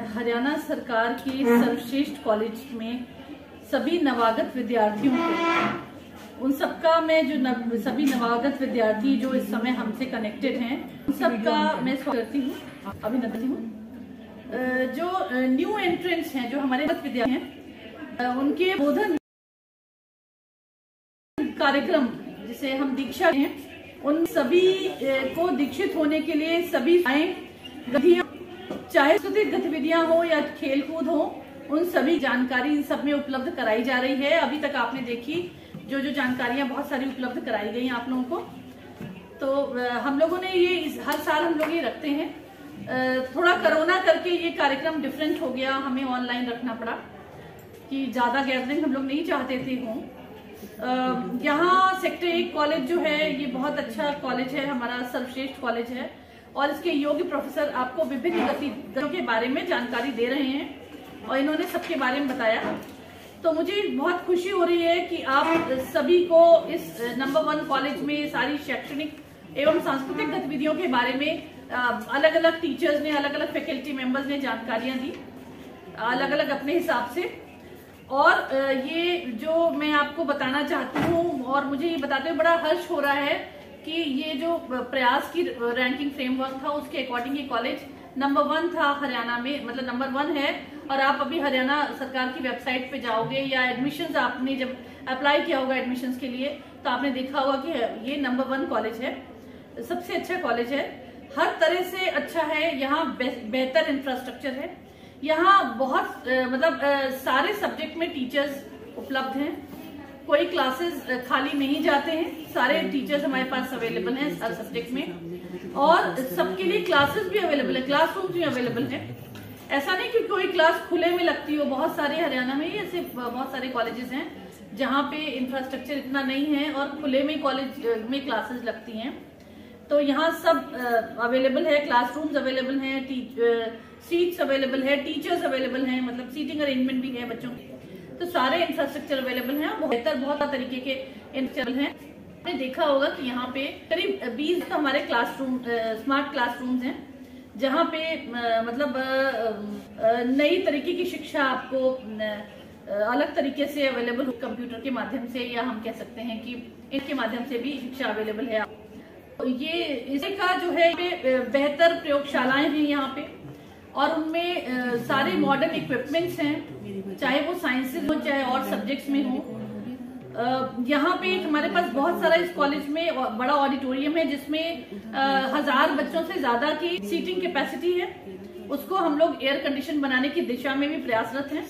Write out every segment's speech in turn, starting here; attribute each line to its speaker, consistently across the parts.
Speaker 1: हरियाणा सरकार के सर्वश्रेष्ठ कॉलेज में सभी नवागत विद्यार्थियों को, उन सबका मैं जो सभी नवागत विद्यार्थी जो इस समय हमसे कनेक्टेड हैं, उन सबका मैं स्वागत करती हूँ, अभिनंदन हूँ। जो न्यू एंट्रेंट्स हैं, जो हमारे विद्यार्थी हैं, उनके बोधन कार्यक्रम जिसे हम दीक्षा हैं, उन सभी को दीक्षित होने के लिए सभी गतिविधियां, चाहे सांस्कृतिक गतिविधियां हो या खेल कूद हो, उन सभी जानकारी इन सब में उपलब्ध कराई जा रही है। अभी तक आपने देखी जो जानकारियां बहुत सारी उपलब्ध कराई गई आप लोगों को। तो हम लोगों ने ये हर साल हम लोग ये रखते हैं। थोड़ा कोरोना करके ये कार्यक्रम डिफरेंट हो गया, हमें ऑनलाइन रखना पड़ा कि ज्यादा गैदरिंग हम लोग नहीं चाहते थे हों। यहाँ सेक्टर 1 कॉलेज जो है ये बहुत अच्छा कॉलेज है, हमारा सर्वश्रेष्ठ कॉलेज है, और इसके योग्य प्रोफेसर आपको विभिन्न गतिविधियों के बारे में जानकारी दे रहे हैं और इन्होंने सबके बारे में बताया। तो मुझे बहुत खुशी हो रही है कि आप सभी को इस नंबर 1 कॉलेज में सारी शैक्षणिक एवं सांस्कृतिक गतिविधियों के बारे में अलग अलग टीचर्स ने, अलग अलग फैकल्टी मेंबर्स ने जानकारियां दी अलग अलग अपने हिसाब से। और ये जो मैं आपको बताना चाहती हूँ, और मुझे ये बताते हुए बड़ा हर्ष हो रहा है कि ये जो प्रयास की रैंकिंग फ्रेमवर्क था उसके अकॉर्डिंग ये कॉलेज नंबर 1 था हरियाणा में, मतलब नंबर 1 है। और आप अभी हरियाणा सरकार की वेबसाइट पे जाओगे या एडमिशंस आपने जब अप्लाई किया होगा एडमिशंस के लिए, तो आपने देखा होगा कि ये नंबर 1 कॉलेज है, सबसे अच्छा कॉलेज है, हर तरह से अच्छा है। यहाँ बेहतर इंफ्रास्ट्रक्चर है, यहाँ बहुत सारे सब्जेक्ट में टीचर्स उपलब्ध हैं, कोई क्लासेस खाली नहीं जाते हैं, सारे टीचर्स हमारे पास अवेलेबल हैं हर सब्जेक्ट में, और सबके लिए क्लासेस भी अवेलेबल है, क्लासरूम भी अवेलेबल है। ऐसा नहीं कि कोई क्लास खुले में लगती हो, बहुत सारे हरियाणा में ही ऐसे बहुत सारे कॉलेजेस हैं जहाँ पे इंफ्रास्ट्रक्चर इतना नहीं है और खुले में कॉलेज में क्लासेस लगती हैं। तो यहाँ सब अवेलेबल है, क्लासरूम्स अवेलेबल हैं, सीट्स अवेलेबल है, टीचर्स अवेलेबल हैं, मतलब सीटिंग अरेंजमेंट भी है बच्चों की। तो सारे इंफ्रास्ट्रक्चर अवेलेबल हैं, बेहतर बहुत तरीके के इंफ्रास्ट्रक्चर हैं। आपने देखा होगा कि यहाँ पे करीब 20 तो हमारे क्लासरूम स्मार्ट क्लासरूम्स हैं, जहाँ पे नई तरीके की शिक्षा आपको अलग तरीके से अवेलेबल हो, कंप्यूटर के माध्यम से, या हम कह सकते हैं कि इनके माध्यम से भी शिक्षा अवेलेबल है। ये इसका जो है बेहतर प्रयोगशालाएं हैं यहाँ पे, और उनमें सारे मॉडर्न इक्विपमेंट्स हैं, चाहे वो साइंसेज हो चाहे और सब्जेक्ट्स में हो। यहाँ पे हमारे पास बहुत सारा इस कॉलेज में बड़ा ऑडिटोरियम है जिसमें 1000 बच्चों से ज्यादा की सीटिंग कैपेसिटी है। उसको हम लोग एयर कंडीशन बनाने की दिशा में भी प्रयासरत हैं।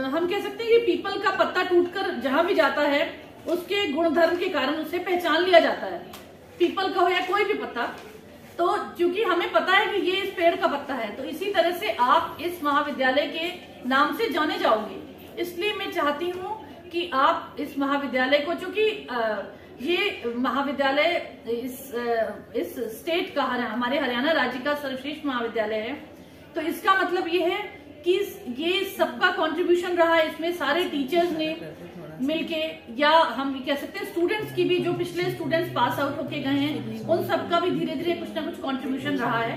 Speaker 1: हम कह सकते हैं कि पीपल का पत्ता टूटकर जहां भी जाता है उसके गुणधर्म के कारण उसे पहचान लिया जाता है, पीपल का हो या कोई भी पत्ता। तो क्योंकि हमें पता है कि ये इस पेड़ का पत्ता है, तो इसी तरह से आप इस महाविद्यालय के नाम से जाने जाओगे। इसलिए मैं चाहती हूँ कि आप इस महाविद्यालय को, चूंकि ये महाविद्यालय इस स्टेट का, हमारे हरियाणा राज्य का सर्वश्रेष्ठ महाविद्यालय है, तो इसका मतलब ये है कि ये सबका कंट्रीब्यूशन रहा है। इसमें सारे टीचर्स ने मिलके, या हम कह सकते हैं स्टूडेंट्स की भी, जो पिछले स्टूडेंट्स पास आउट होके गए हैं, उन सबका भी धीरे धीरे कुछ ना कुछ कंट्रीब्यूशन रहा है।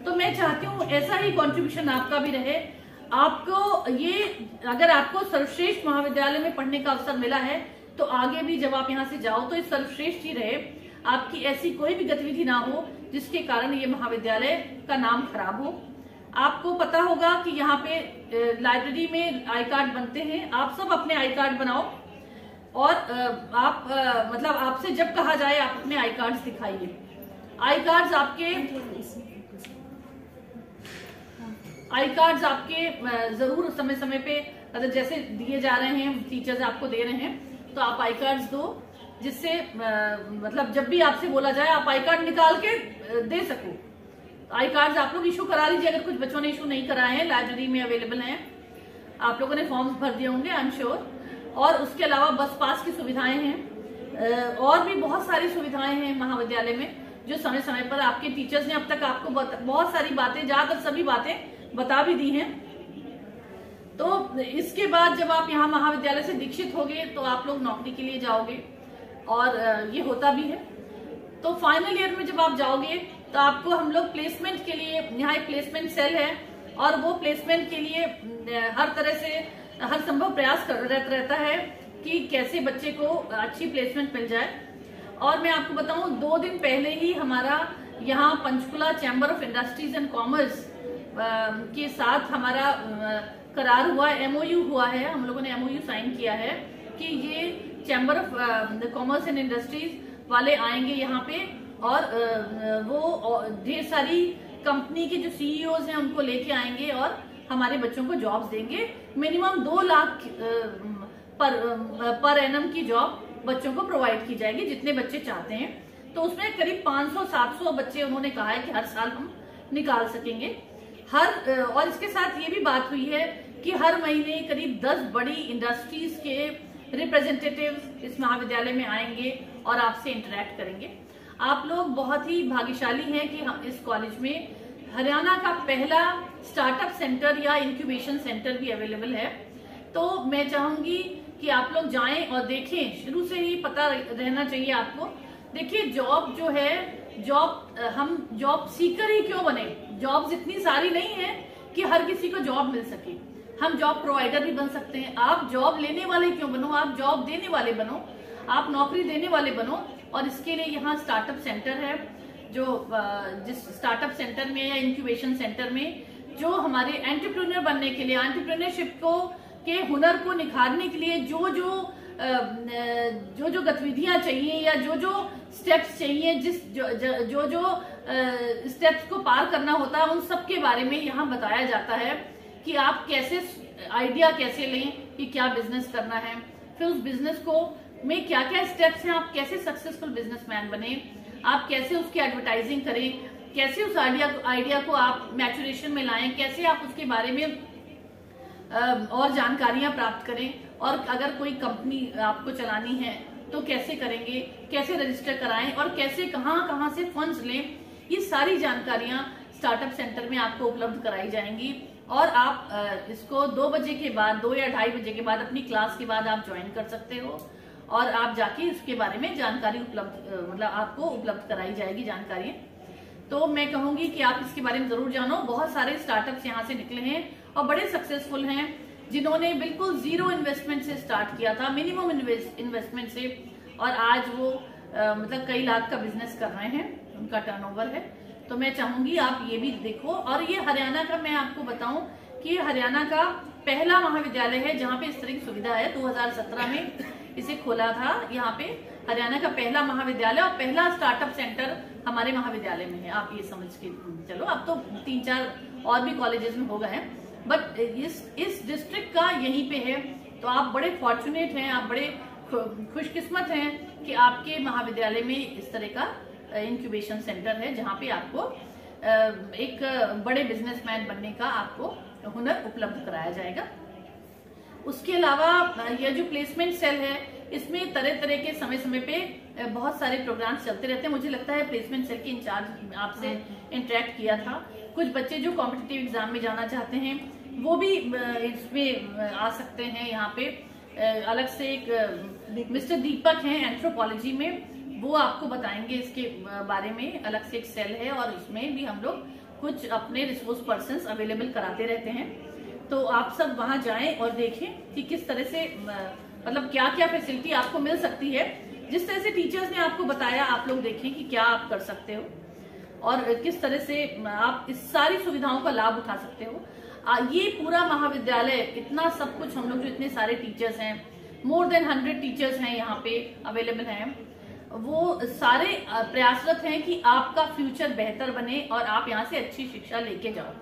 Speaker 1: तो मैं चाहती हूँ ऐसा ही कंट्रीब्यूशन आपका भी रहे। आपको ये, अगर आपको सर्वश्रेष्ठ महाविद्यालय में पढ़ने का अवसर मिला है, तो आगे भी जब आप यहाँ से जाओ तो ये सर्वश्रेष्ठ ही रहे। आपकी ऐसी कोई भी गतिविधि ना हो जिसके कारण ये महाविद्यालय का नाम खराब हो। आपको पता होगा कि यहाँ पे लाइब्रेरी में आई कार्ड बनते हैं, आप सब अपने आई कार्ड बनाओ, और आप आपसे जब कहा जाए आप अपने आई कार्ड्स दिखाइए। आई कार्ड्स आपके जरूर समय समय पे, अगर जैसे दिए जा रहे हैं, टीचर्स आपको दे रहे हैं, तो आप आई कार्ड्स दो, जिससे जब भी आपसे बोला जाए आप आई कार्ड निकाल के दे सको। आई कार्ड्स आप लोग इशू करा लीजिए, अगर कुछ बच्चों ने इशू नहीं कराए हैं, लाइब्रेरी में अवेलेबल हैं, आप लोगों ने फॉर्म्स भर दिए होंगे, आई एम श्योर। और उसके अलावा बस पास की सुविधाएं हैं, और भी बहुत सारी सुविधाएं हैं महाविद्यालय में, जो समय समय पर आपके टीचर्स ने अब तक आपको बहुत सारी बातें, ज्यादातर सभी बातें बता भी दी हैं। तो इसके बाद जब आप यहाँ महाविद्यालय से दीक्षित होगे तो आप लोग नौकरी के लिए जाओगे, और ये होता भी है। तो फाइनल ईयर में जब आप जाओगे तो आपको हम लोग प्लेसमेंट के लिए, यहाँ एक प्लेसमेंट सेल है और वो प्लेसमेंट के लिए हर तरह से हर संभव प्रयास रहता है कि कैसे बच्चे को अच्छी प्लेसमेंट मिल जाए। और मैं आपको बताऊं, 2 दिन पहले ही हमारा यहाँ Panchkula chamber of industries and commerce के साथ हमारा करार हुआ, MOU हुआ है। हम लोगों ने MOU साइन किया है कि ये chamber of commerce and industries वाले आएंगे यहाँ पे और वो ढेर सारी कंपनी के जो CEOs हैं उनको लेके आएंगे और हमारे बच्चों को जॉब्स देंगे। मिनिमम 2 लाख पर एनम की जॉब बच्चों को प्रोवाइड की जाएगी, जितने बच्चे चाहते हैं। तो उसमें करीब 500-700 बच्चे उन्होंने कहा है कि हर साल हम निकाल सकेंगे। और इसके साथ ये भी बात हुई है कि हर महीने करीब 10 बड़ी इंडस्ट्रीज के रिप्रेजेंटेटिव्स इस महाविद्यालय में आएंगे और आपसे इंटरेक्ट करेंगे। आप लोग बहुत ही भाग्यशाली हैं कि हम इस कॉलेज में हरियाणा का पहला स्टार्टअप सेंटर या इंक्यूबेशन सेंटर भी अवेलेबल है। तो मैं चाहूंगी कि आप लोग जाएं और देखें, शुरू से ही पता रहना चाहिए आपको। देखिए, जॉब जो है, हम जॉब सीकर ही क्यों बने? जॉब्स इतनी सारी नहीं है कि हर किसी को जॉब मिल सके। हम जॉब प्रोवाइडर भी बन सकते हैं। आप जॉब लेने वाले क्यों बनो, आप जॉब देने वाले बनो, आप नौकरी देने वाले बनो। और इसके लिए यहाँ स्टार्टअप सेंटर है, जो जिस स्टार्टअप सेंटर में या इंक्यूबेशन सेंटर में जो हमारे एंटरप्रेन्योर बनने के लिए, एंटरप्रेन्योरशिप को के हुनर को निखारने के लिए जो जो गतिविधियां चाहिए या जो स्टेप्स चाहिए, जो स्टेप्स को पार करना होता है, उन सब के बारे में यहाँ बताया जाता है कि आप कैसे आइडिया कैसे लें कि क्या बिजनेस करना है, फिर उस बिजनेस को में क्या क्या स्टेप्स हैं, आप कैसे सक्सेसफुल बिजनेसमैन बने, आप कैसे उसकी एडवर्टाइजिंग करें, कैसे उस आइडिया को आप मैच्योरेशन में लाएं, कैसे आप उसके बारे में और जानकारियां प्राप्त करें, और अगर कोई कंपनी आपको चलानी है तो कैसे करेंगे, कैसे रजिस्टर कराएं और कैसे कहां से फंड्स लें। ये सारी जानकारियां स्टार्टअप सेंटर में आपको उपलब्ध कराई जाएंगी और आप इसको 2 बजे के बाद, 2 या 2:30 बजे के बाद, अपनी क्लास के बाद आप ज्वाइन कर सकते हो और आप जाके इसके बारे में जानकारी आपको उपलब्ध कराई जाएगी जानकारी। तो मैं कहूंगी कि आप इसके बारे में जरूर जानो। बहुत सारे स्टार्टअप्स यहाँ से निकले हैं और बड़े सक्सेसफुल हैं, जिन्होंने बिल्कुल 0 इन्वेस्टमेंट से स्टार्ट किया था, मिनिमम इन्वेस्टमेंट से, और आज वो कई लाख का बिजनेस कर रहे हैं, उनका टर्नओवर है। तो मैं चाहूंगी आप ये भी देखो। और ये हरियाणा का, मैं आपको बताऊं कि हरियाणा का पहला महाविद्यालय है जहाँ पे इस तरह की सुविधा है। 2017 में इसे खोला था यहाँ पे, हरियाणा का पहला महाविद्यालय और पहला स्टार्टअप सेंटर हमारे महाविद्यालय में है। आप ये समझ के चलो, अब तो 3-4 और भी कॉलेजेस में हो गए हैं, बट इस डिस्ट्रिक्ट का यहीं पे है। तो आप बड़े फॉर्चुनेट हैं, आप बड़े खुशकिस्मत हैं कि आपके महाविद्यालय में इस तरह का इंक्यूबेशन सेंटर है, जहाँ पे आपको एक बड़े बिजनेसमैन बनने का आपको हुनर उपलब्ध कराया जाएगा। उसके अलावा यह जो प्लेसमेंट सेल है, इसमें तरह तरह के समय समय पे बहुत सारे प्रोग्राम्स चलते रहते हैं। मुझे लगता है प्लेसमेंट सेल के इंचार्ज आपसे इंटरेक्ट किया था। कुछ बच्चे जो कॉम्पिटिटिव एग्जाम में जाना चाहते हैं वो भी इसमें आ सकते हैं। यहाँ पे अलग से एक मिस्टर दीपक हैं एंथ्रोपोलॉजी में, वो आपको बताएंगे इसके बारे में। अलग से एक सेल है और इसमें भी हम लोग कुछ अपने रिसोर्स पर्सन्स अवेलेबल कराते रहते हैं। तो आप सब वहां जाएं और देखें कि किस तरह से क्या क्या फैसिलिटी आपको मिल सकती है। जिस तरह से टीचर्स ने आपको बताया, आप लोग देखें कि क्या आप कर सकते हो और किस तरह से आप इस सारी सुविधाओं का लाभ उठा सकते हो। ये पूरा महाविद्यालय, इतना सब कुछ, हम लोग जो इतने सारे टीचर्स हैं, मोर देन 100 टीचर्स हैं यहाँ पे अवेलेबल हैं, वो सारे प्रयासरत हैं कि आपका फ्यूचर बेहतर बने और आप यहाँ से अच्छी शिक्षा लेके जाओ।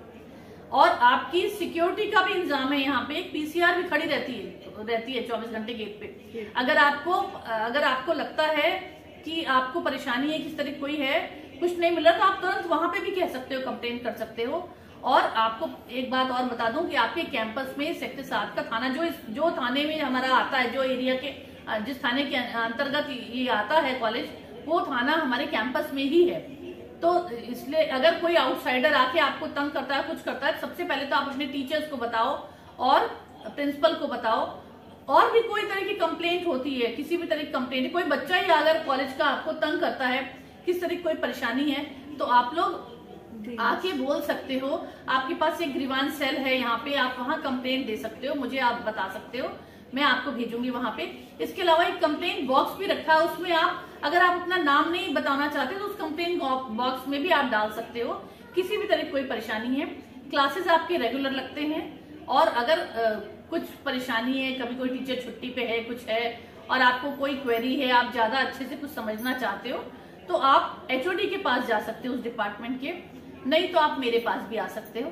Speaker 1: और आपकी सिक्योरिटी का भी इंतजाम है यहाँ पे। एक PCR भी खड़ी रहती है 24 घंटे गेट पे। अगर आपको लगता है कि आपको परेशानी है, किस तरह कोई है, कुछ नहीं मिल रहा, तो आप तुरंत वहां पे भी कह सकते हो, कंप्लेन कर सकते हो। और आपको एक बात और बता दूं कि आपके कैंपस में सेक्टर 7 का थाना, जो थाने में हमारा आता है, जो एरिया के, जिस थाने के अंतर्गत ये आता है कॉलेज, वो थाना हमारे कैंपस में ही है। तो इसलिए अगर कोई आउटसाइडर आके आपको तंग करता है, कुछ करता है, सबसे पहले तो आप अपने टीचर्स को बताओ और प्रिंसिपल को बताओ। और भी कोई तरह की कंप्लेंट होती है, किसी भी तरह की कंप्लेंट, कोई बच्चा ही अगर कॉलेज का आपको तंग करता है किस तरह की कोई परेशानी है तो आप लोग आके बोल सकते हो। आपके पास एक ग्रीवांस सेल है यहाँ पे, आप वहाँ कंप्लेंट दे सकते हो, मुझे आप बता सकते हो, मैं आपको भेजूंगी वहां पे। इसके अलावा एक कंप्लेंट बॉक्स भी रखा है, उसमें आप अगर आप अपना नाम नहीं बताना चाहते तो उस कंप्लेंट बॉक्स में भी आप डाल सकते हो। किसी भी तरह की कोई परेशानी है, क्लासेस आपके रेगुलर लगते हैं, और अगर कुछ परेशानी है, कभी कोई टीचर छुट्टी पे है, कुछ है और आपको कोई क्वेरी है, आप ज्यादा अच्छे से कुछ समझना चाहते हो तो आप HOD के पास जा सकते हो उस डिपार्टमेंट के, नहीं तो आप मेरे पास भी आ सकते हो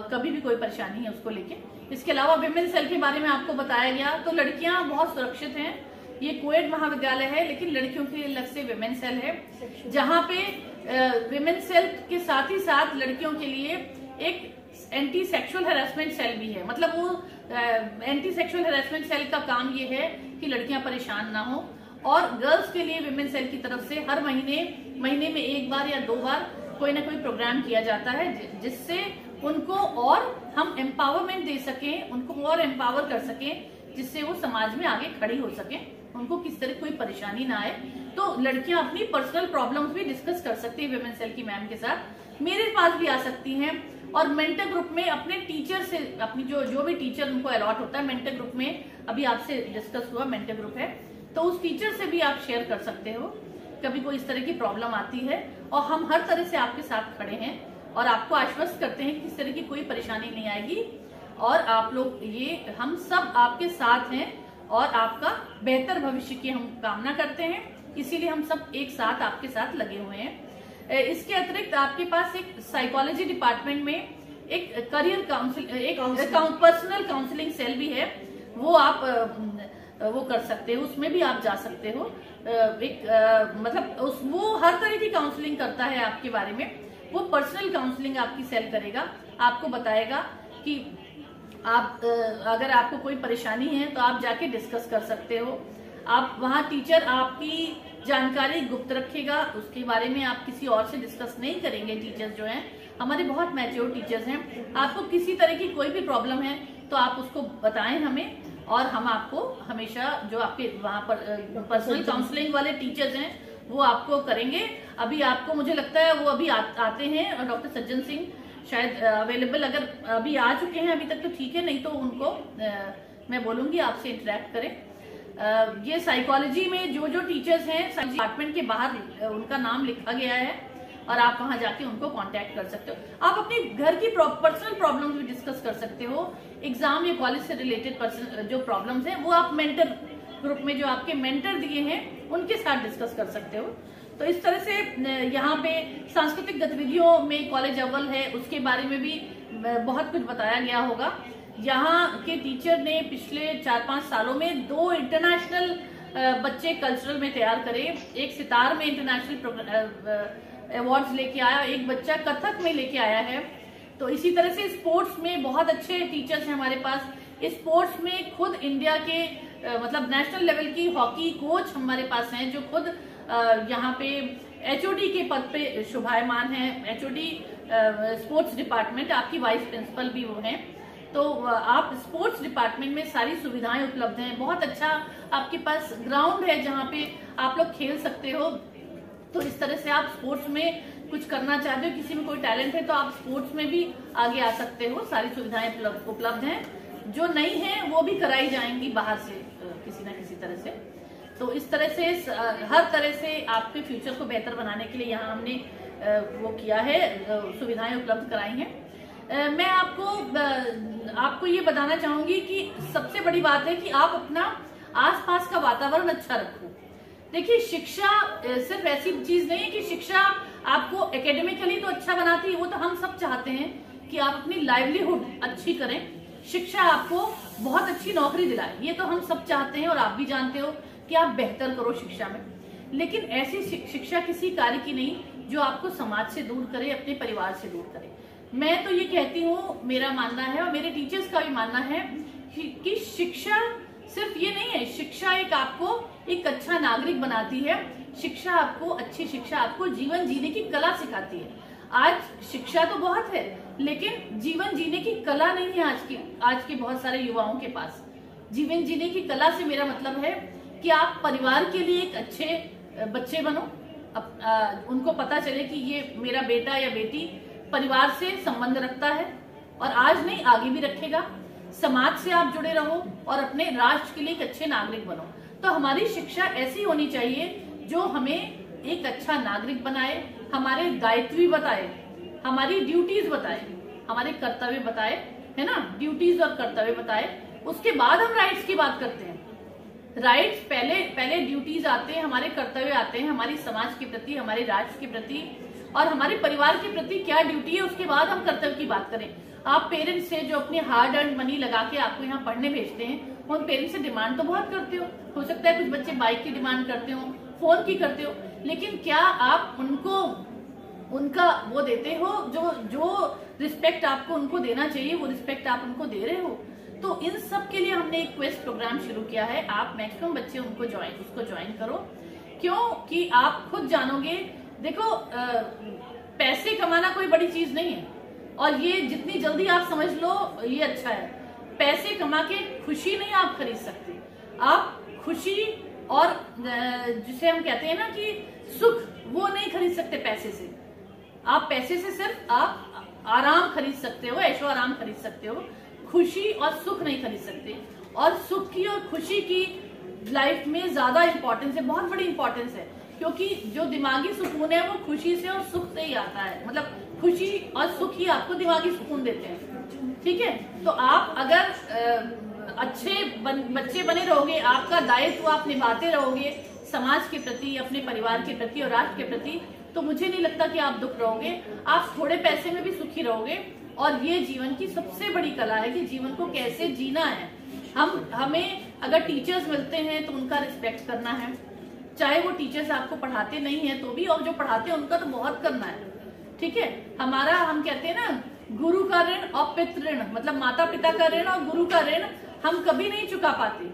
Speaker 1: कभी भी कोई परेशानी है उसको लेके। इसके अलावा विमेन सेल के बारे में आपको बताया गया, तो लड़कियां बहुत सुरक्षित हैं। ये कोएड महाविद्यालय है लेकिन लड़कियों के लिए अलग से विमेन सेल है, जहां पे विमेन सेल के साथ ही साथ लड़कियों के लिए एक एंटी सेक्सुअल हैरेसमेंट सेल भी है। मतलब वो एंटी सेक्सुअल हैरेसमेंट सेल का काम ये है कि लड़कियां परेशान ना हो, और गर्ल्स के लिए विमेन सेल की तरफ से हर महीने में 1 बार या 2 बार कोई ना कोई प्रोग्राम किया जाता है, जिससे उनको और हम एम्पावरमेंट दे सकें, उनको और एम्पावर कर सकें, जिससे वो समाज में आगे खड़ी हो सके, उनको किस तरह कोई परेशानी ना आए। तो लड़कियां अपनी पर्सनल प्रॉब्लम्स भी डिस्कस कर सकती है विमेन सेल की मैम के साथ, मेरे पास भी आ सकती हैं। और मेंटर ग्रुप में अपने टीचर से, अपनी जो भी टीचर उनको अलॉट होता है मेंटर ग्रुप में, अभी आपसे डिस्कस हुआ मेंटर ग्रुप है, तो उस टीचर से भी आप शेयर कर सकते हो कभी कोई इस तरह की प्रॉब्लम आती है, और हम हर तरह से आपके साथ खड़े हैं और आपको आश्वस्त करते हैं कि इस तरह की कोई परेशानी नहीं आएगी, और आप लोग ये हम सब आपके साथ हैं और आपका बेहतर भविष्य की हम कामना करते हैं, इसीलिए हम सब एक साथ आपके साथ लगे हुए हैं। इसके अतिरिक्त आपके पास एक साइकोलॉजी डिपार्टमेंट में एक करियर काउंसिल, एक पर्सनल काउंसलिंग सेल भी है, वो आप वो कर सकते हो, उसमें भी आप जा सकते हो। मतलब वो हर तरह की काउंसलिंग करता है आपके बारे में, वो पर्सनल काउंसलिंग आपकी सेल करेगा, आपको बताएगा कि आप अगर आपको कोई परेशानी है तो आप जाके डिस्कस कर सकते हो। आप वहाँ टीचर आपकी जानकारी गुप्त रखेगा, उसके बारे में आप किसी और से डिस्कस नहीं करेंगे। टीचर्स जो हैं हमारे बहुत मैच्योर टीचर्स हैं, आपको किसी तरह की कोई भी प्रॉब्लम है तो आप उसको बताएं हमें, और हम आपको हमेशा जो आपके वहाँ पर पर्सनल काउंसलिंग वाले टीचर्स हैं वो आपको करेंगे। अभी आपको मुझे लगता है वो अभी आते हैं, और डॉक्टर सज्जन सिंह शायद अवेलेबल, अगर अभी आ चुके हैं अभी तक तो ठीक है, नहीं तो उनको मैं बोलूंगी आपसे इंटरेक्ट करें। ये साइकोलॉजी में जो टीचर्स हैं डिपार्टमेंट के बाहर उनका नाम लिखा गया है, और आप वहां जाके उनको कांटेक्ट कर सकते हो। आप अपने घर की पर्सनल प्रॉब्लम्स भी डिस्कस कर सकते हो, एग्जाम या कॉलेज से रिलेटेड जो प्रॉब्लम्स हैं वो आप मेंटर ग्रुप में जो आपके मेंटर दिए हैं उनके साथ डिस्कस कर सकते हो। तो इस तरह से यहाँ पे सांस्कृतिक गतिविधियों में कॉलेज अव्वल है, उसके बारे में भी बहुत कुछ बताया गया होगा। यहाँ के टीचर ने पिछले 4-5 सालों में 2 इंटरनेशनल बच्चे कल्चरल में तैयार करे, एक सितार में इंटरनेशनल अवार्ड्स लेके आया, एक बच्चा कथक में लेके आया है। तो इसी तरह से स्पोर्ट्स में बहुत अच्छे टीचर्स हैं हमारे पास। स्पोर्ट्स में खुद इंडिया के मतलब नेशनल लेवल की हॉकी कोच हमारे पास हैं, जो खुद यहाँ पे HOD के पद पे शुभायमान है। HOD स्पोर्ट्स डिपार्टमेंट, आपकी वाइस प्रिंसिपल भी वो हैं। तो आप स्पोर्ट्स डिपार्टमेंट में सारी सुविधाएं उपलब्ध हैं, बहुत अच्छा आपके पास ग्राउंड है जहाँ पे आप लोग खेल सकते हो। तो इस तरह से आप स्पोर्ट्स में कुछ करना चाहते हो, किसी में कोई टैलेंट है तो आप स्पोर्ट्स में भी आगे आ सकते हो, सारी सुविधाएं उपलब्ध हैं। जो नहीं है वो भी कराई जाएंगी बाहर से किसी ना किसी तरह से। तो इस तरह से हर तरह से आपके फ्यूचर को बेहतर बनाने के लिए यहाँ हमने वो किया है, सुविधाएं उपलब्ध कराई हैं। मैं आपको ये बताना चाहूंगी कि सबसे बड़ी बात है कि आप अपना आसपास का वातावरण अच्छा रखो। देखिए, शिक्षा सिर्फ ऐसी चीज नहीं है कि शिक्षा आपको एकेडमिकली तो अच्छा बनाती है, वो तो हम सब चाहते हैं कि आप अपनी लाइवलीहुड अच्छी करें, शिक्षा आपको बहुत अच्छी नौकरी दिलाए, ये तो हम सब चाहते हैं और आप भी जानते हो कि आप बेहतर करो शिक्षा में। लेकिन ऐसी शिक्षा किसी कार्य की नहीं जो आपको समाज से दूर करे, अपने परिवार से दूर करे। मैं तो ये कहती हूँ, मेरा मानना है और मेरे टीचर्स का भी मानना है कि शिक्षा सिर्फ ये नहीं है, शिक्षा एक आपको एक अच्छा नागरिक बनाती है। शिक्षा आपको, अच्छी शिक्षा आपको जीवन जीने की कला सिखाती है। आज शिक्षा तो बहुत है लेकिन जीवन जीने की कला नहीं है आज के बहुत सारे युवाओं के पास। जीवन जीने की कला से मेरा मतलब है कि आप परिवार के लिए एक अच्छे बच्चे बनो, उनको पता चले कि ये मेरा बेटा या बेटी परिवार से संबंध रखता है और आज नहीं आगे भी रखेगा। समाज से आप जुड़े रहो और अपने राष्ट्र के लिए एक अच्छे नागरिक बनो। तो हमारी शिक्षा ऐसी होनी चाहिए जो हमें एक अच्छा नागरिक बनाए, हमारे दायित्व भी बताए, हमारी ड्यूटीज बताए, हमारे कर्तव्य बताए, है ना, ड्यूटीज और कर्तव्य बताए। उसके बाद हम राइट्स की बात करते हैं। राइट्स पहले ड्यूटीज आते हैं, हमारे कर्तव्य आते हैं, हमारी समाज के प्रति, हमारे राष्ट्र के प्रति और हमारे परिवार के प्रति क्या ड्यूटी है, उसके बाद हम कर्तव्य की बात करें। आप पेरेंट्स से जो अपने हार्ड अर्न मनी लगा के आपको यहाँ पढ़ने भेजते हैं, उन पेरेंट्स से डिमांड तो बहुत करते हो सकता है कुछ बच्चे बाइक की डिमांड करते हो, फोन की करते हो, लेकिन क्या आप उनको उनका वो देते हो, जो रिस्पेक्ट आपको उनको देना चाहिए वो रिस्पेक्ट आप उनको दे रहे हो? तो इन सब के लिए हमने एक क्वेस्ट प्रोग्राम शुरू किया है। आप मैक्सिमम बच्चे उसको ज्वाइन करो, क्यों कि आप खुद जानोगे। देखो पैसे कमाना कोई बड़ी चीज नहीं है और ये जितनी जल्दी आप समझ लो ये अच्छा है। पैसे कमा के खुशी नहीं आप खरीद सकते। आप खुशी और जिसे हम कहते हैं ना कि सुख, वो नहीं खरीद सकते पैसे से। आप पैसे से सिर्फ आप आराम खरीद सकते हो, ऐशो आराम खरीद सकते हो, खुशी और सुख नहीं खरीद सकते। और सुख की और खुशी की लाइफ में ज्यादा इंपॉर्टेंस है, बहुत बड़ी इंपॉर्टेंस है, क्योंकि जो दिमागी सुकून है वो खुशी से और सुख से ही आता है। मतलब खुशी और सुख ही आपको दिमागी सुकून देते हैं, ठीक है। तो आप अगर अच्छे बच्चे बने रहोगे, आपका दायित्व आप निभाते रहोगे समाज के प्रति, अपने परिवार के प्रति और राष्ट्र के प्रति, तो मुझे नहीं लगता कि आप दुख रहोगे। आप थोड़े पैसे में भी सुखी रहोगे। और ये जीवन की सबसे बड़ी कला है कि जीवन को कैसे जीना है। हमें अगर टीचर्स मिलते हैं तो उनका रिस्पेक्ट करना है, चाहे वो टीचर्स आपको पढ़ाते नहीं है तो भी, और जो पढ़ाते हैं उनका तो बहुत करना है, ठीक है। हम कहते हैं ना, गुरु का ऋण और पितृ ऋण, मतलब माता पिता का ऋण और गुरु का ऋण हम कभी नहीं चुका पाते,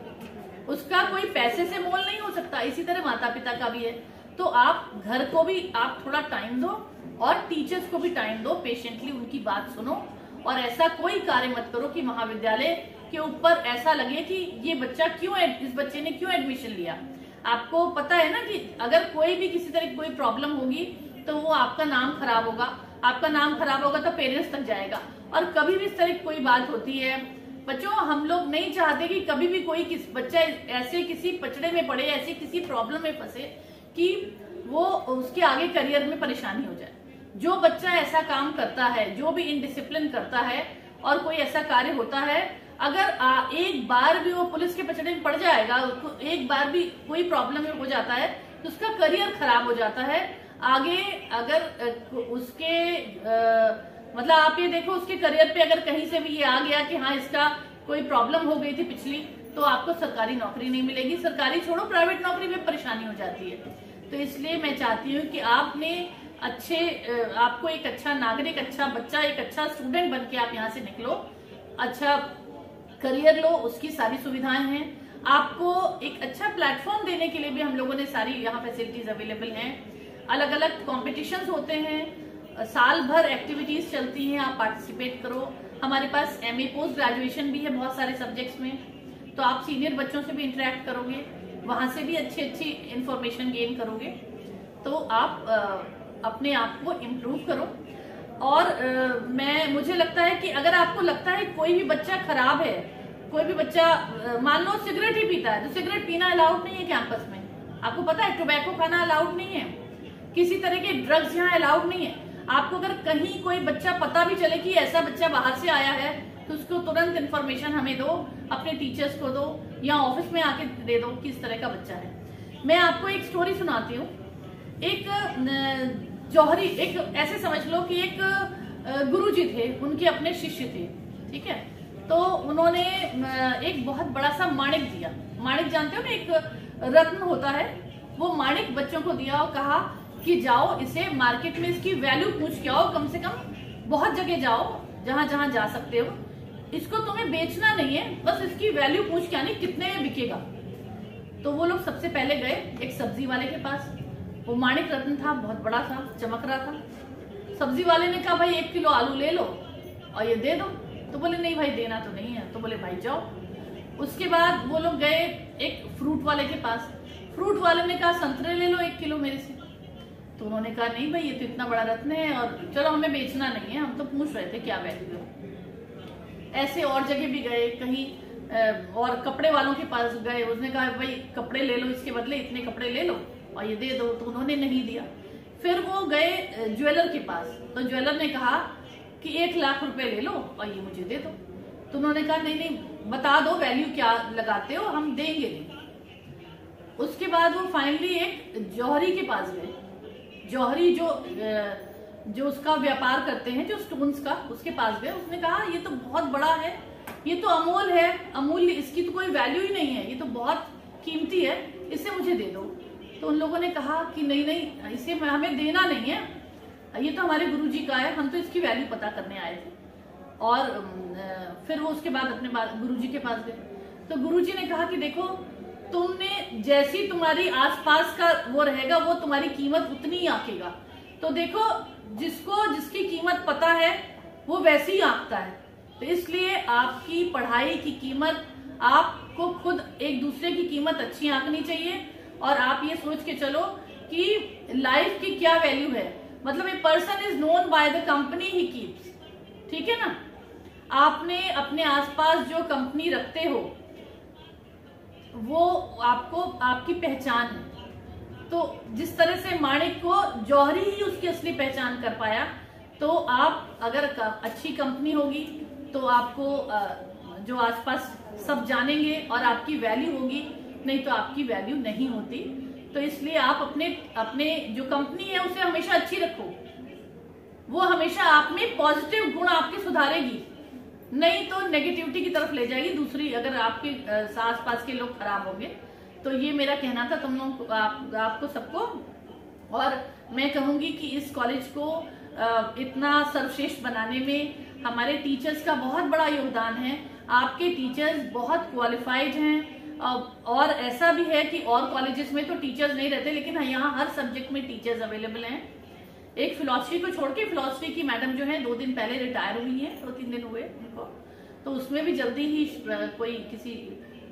Speaker 1: उसका कोई पैसे से मोल नहीं हो सकता। इसी तरह माता पिता का भी है। तो आप घर को भी आप थोड़ा टाइम दो और टीचर्स को भी टाइम दो, पेशेंटली उनकी बात सुनो और ऐसा कोई कार्य मत करो कि महाविद्यालय के ऊपर ऐसा लगे कि ये बच्चा इस बच्चे ने क्यों एडमिशन लिया। आपको पता है ना कि अगर कोई भी किसी तरह की कोई प्रॉब्लम होगी तो वो आपका नाम खराब होगा, आपका नाम खराब होगा तो पेरेंट्स तक जाएगा। और कभी भी इस तरह की कोई बात होती है बच्चों, हम लोग नहीं चाहते कि कभी भी कोई बच्चा ऐसे किसी पचड़े में पड़े, ऐसी किसी प्रॉब्लम में फंसे कि वो उसके आगे करियर में परेशानी हो जाए। जो बच्चा ऐसा काम करता है, जो भी इनडिसिप्लिन करता है और कोई ऐसा कार्य होता है, अगर एक बार भी वो पुलिस के पचड़े में पड़ जाएगा, एक बार भी कोई प्रॉब्लम में हो जाता है तो उसका करियर खराब हो जाता है। आगे अगर उसके मतलब आप ये देखो, उसके करियर पे अगर कहीं से भी ये आ गया कि हाँ इसका कोई प्रॉब्लम हो गई थी पिछली, तो आपको सरकारी नौकरी नहीं मिलेगी। सरकारी छोड़ो, प्राइवेट नौकरी में परेशानी हो जाती है। तो इसलिए मैं चाहती हूँ कि आपको एक अच्छा नागरिक, अच्छा बच्चा, एक अच्छा स्टूडेंट बन के आप यहाँ से निकलो, अच्छा करियर लो, उसकी सारी सुविधाएं हैं। आपको एक अच्छा प्लेटफॉर्म देने के लिए भी हम लोगों ने सारी यहाँ फैसिलिटीज अवेलेबल हैं। अलग अलग कॉम्पिटिशन्स होते हैं, साल भर एक्टिविटीज चलती हैं, आप पार्टिसिपेट करो। हमारे पास MA पोस्ट ग्रेजुएशन भी है बहुत सारे सब्जेक्ट्स में, तो आप सीनियर बच्चों से भी इंटरेक्ट करोगे, वहां से भी अच्छी इंफॉर्मेशन गेन करोगे। तो आप अपने आप को इम्प्रूव करो। और मुझे लगता है कि अगर आपको लगता है कोई भी बच्चा खराब है, कोई भी बच्चा मान लो सिगरेट ही पीता है, तो सिगरेट पीना अलाउड नहीं है कैंपस में। आपको पता है टोबैको खाना अलाउड नहीं है, किसी तरह के ड्रग्स यहाँ अलाउड नहीं है। आपको अगर कहीं कोई बच्चा पता भी चले कि ऐसा बच्चा बाहर से आया है, तो उसको तुरंत इन्फॉर्मेशन हमें दो, अपने टीचर्स को दो या ऑफिस में आके दे दो कि इस तरह का बच्चा है। मैं आपको एक स्टोरी सुनाती हूँ। एक ऐसे समझ लो कि एक गुरुजी थे, उनके अपने शिष्य थे, ठीक है। तो उन्होंने एक बहुत बड़ा सा माणिक दिया। माणिक जानते हो ना, एक रत्न होता है, वो माणिक बच्चों को दिया और कहा कि जाओ इसे मार्केट में इसकी वैल्यू पूछ के आओ, कम से कम बहुत जगह जाओ जहां जहां जा सकते हो, इसको तुम्हें बेचना नहीं है, बस इसकी वैल्यू पूछ के आनी कितने में बिकेगा। तो वो लोग सबसे पहले गए एक सब्जी वाले के पास। वो माणिक रत्न था, बहुत बड़ा था, चमक रहा था। सब्जी वाले ने कहा भाई 1 किलो आलू ले लो और ये दे दो। तो बोले नहीं भाई देना तो नहीं है। तो बोले भाई जाओ। उसके बाद वो लोग गए एक फ्रूट वाले के पास। फ्रूट वाले ने कहा संतरे ले लो 1 किलो मेरे से। तो उन्होंने कहा नहीं भाई, ये तो इतना बड़ा रत्न है और चलो हमें बेचना नहीं है, हम तो पूछ रहे थे क्या वैल्यू है। ऐसे और जगह भी गए, कहीं और कपड़े वालों के पास गए, उसने कहा भाई कपड़े ले लो, इसके बदले इतने कपड़े ले लो और ये दे दो, तो उन्होंने नहीं दिया। फिर वो गए ज्वेलर के पास, तो ज्वेलर ने कहा कि 1 लाख रुपए ले लो और ये मुझे दे दो। तो उन्होंने कहा नहीं नहीं, बता दो वैल्यू क्या लगाते हो, हम देंगे नहीं। उसके बाद वो फाइनली एक जौहरी के पास गए। जौहरी जो उसका व्यापार करते हैं, जो स्टोन्स का, उसके पास गए। उसने कहा ये तो बहुत बड़ा है, ये तो अमूल है, अमूल्य, इसकी तो कोई वैल्यू ही नहीं है, ये तो बहुत कीमती है, इसे मुझे दे दो। तो उन लोगों ने कहा कि नहीं नहीं, इसे हमें देना नहीं है, ये तो हमारे गुरुजी का है, हम तो इसकी वैल्यू पता करने आए थे। और फिर वो उसके बाद अपने गुरुजी के पास गए। तो गुरुजी ने कहा कि देखो, तुमने जैसी तुम्हारी आसपास का वो रहेगा, वो तुम्हारी कीमत उतनी ही आंकेगा। तो देखो, जिसको जिसकी कीमत पता है वो वैसे ही आंकता है। तो इसलिए आपकी पढ़ाई की कीमत, आपको खुद एक दूसरे की कीमत अच्छी आंकनी चाहिए और आप ये सोच के चलो कि लाइफ की क्या वैल्यू है। मतलब a person is known by the company he keeps, ठीक है ना। आपने अपने आसपास जो कंपनी रखते हो वो आपको, आपकी पहचान है। तो जिस तरह से माणिक को जौहरी ही उसकी असली पहचान कर पाया, तो आप अगर अच्छी कंपनी होगी तो आपको जो आसपास सब जानेंगे और आपकी वैल्यू होगी, नहीं तो आपकी वैल्यू नहीं होती। तो इसलिए आप अपने जो कंपनी है उसे हमेशा अच्छी रखो, वो हमेशा आप में पॉजिटिव गुण आपके सुधारेगी, नहीं तो नेगेटिविटी की तरफ ले जाएगी दूसरी, अगर आपके आसपास के लोग खराब होंगे। तो ये मेरा कहना था तुम लोग आपको सबको। और मैं कहूंगी कि इस कॉलेज को इतना सर्वश्रेष्ठ बनाने में हमारे टीचर्स का बहुत बड़ा योगदान है। आपके टीचर्स बहुत क्वालिफाइड हैं और ऐसा भी है कि और कॉलेजेस में तो टीचर्स नहीं रहते, लेकिन यहाँ हर सब्जेक्ट में टीचर्स अवेलेबल हैं। एक फिलॉसफी को छोड़ के, फिलॉसफी की मैडम जो है 2 दिन पहले रिटायर हुई है, 2-3 दिन हुए उनको, तो उसमें भी जल्दी ही कोई किसी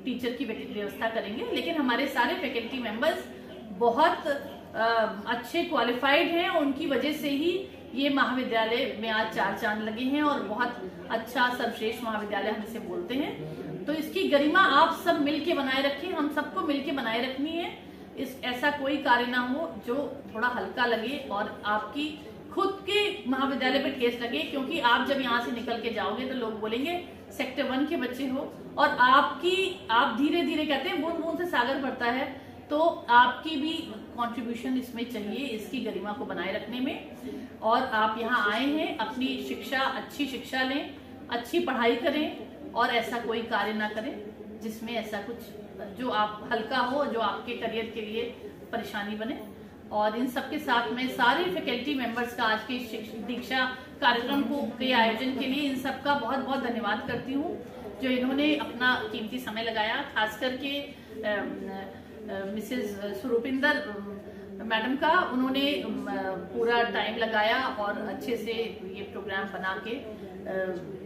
Speaker 1: टीचर की व्यवस्था करेंगे। लेकिन हमारे सारे फैकल्टी मेंबर्स बहुत अच्छे क्वालिफाइड हैं, उनकी वजह से ही ये महाविद्यालय में आज 4 चांद लगे हैं और बहुत अच्छा सर्वश्रेष्ठ महाविद्यालय हम इसे बोलते हैं। तो इसकी गरिमा आप सब मिलके बनाए रखें, हम सबको मिलके बनाए रखनी है। ऐसा कोई कार्य ना हो जो थोड़ा हल्का लगे और आपकी खुद के महाविद्यालय पे ठेस लगे, क्योंकि आप जब यहाँ से निकल के जाओगे तो लोग बोलेंगे सेक्टर 1 के बच्चे हो, और आप धीरे धीरे, कहते हैं बूंद बूंद से सागर भरता है, तो आपकी भी कंट्रीब्यूशन इसमें चाहिए, इसकी गरिमा को बनाए रखने में। और आप यहाँ आए हैं, अपनी शिक्षा, अच्छी शिक्षा लें, अच्छी पढ़ाई करें और ऐसा कोई कार्य ना करें जिसमें ऐसा कुछ जो आप हल्का हो, जो आपके करियर के लिए परेशानी बने। और इन सबके साथ में सारे फैकल्टी मेंबर्स का आज के दीक्षा कार्यक्रम के आयोजन के लिए इन सबका बहुत बहुत धन्यवाद करती हूँ, जो इन्होंने अपना कीमती समय लगाया। खास करके मिसेस स्वरूपिंदर मैडम का, उन्होंने पूरा टाइम लगाया और अच्छे से ये प्रोग्राम बना के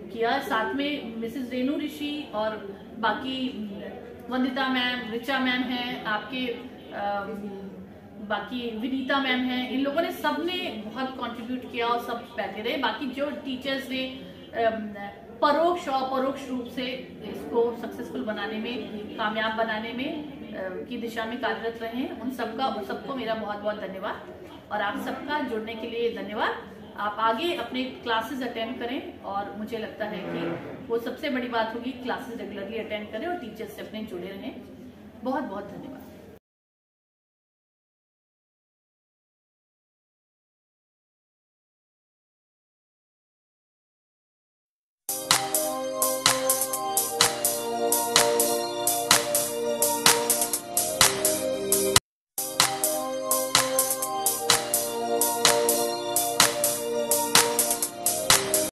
Speaker 1: किया। साथ में मिसेस रेणु ऋषि और बाकी वंदिता मैम, रिचा मैम हैं आपके, बाकी विनीता मैम हैं, इन लोगों ने सबने बहुत कंट्रीब्यूट किया और सब बैठे रहे। बाकी जो टीचर्स ने परोक्ष और अपरोक्ष रूप से इसको सक्सेसफुल बनाने में, कामयाब बनाने में की दिशा में कार्यरत रहे, उन सबको मेरा बहुत बहुत धन्यवाद। और आप सबका जुड़ने के लिए धन्यवाद। आप आगे अपने क्लासेस अटेंड करें, और मुझे लगता है कि वो सबसे बड़ी बात होगी, क्लासेस रेगुलरली अटेंड करें और टीचर्स से अपने जुड़े रहें। बहुत बहुत धन्यवाद।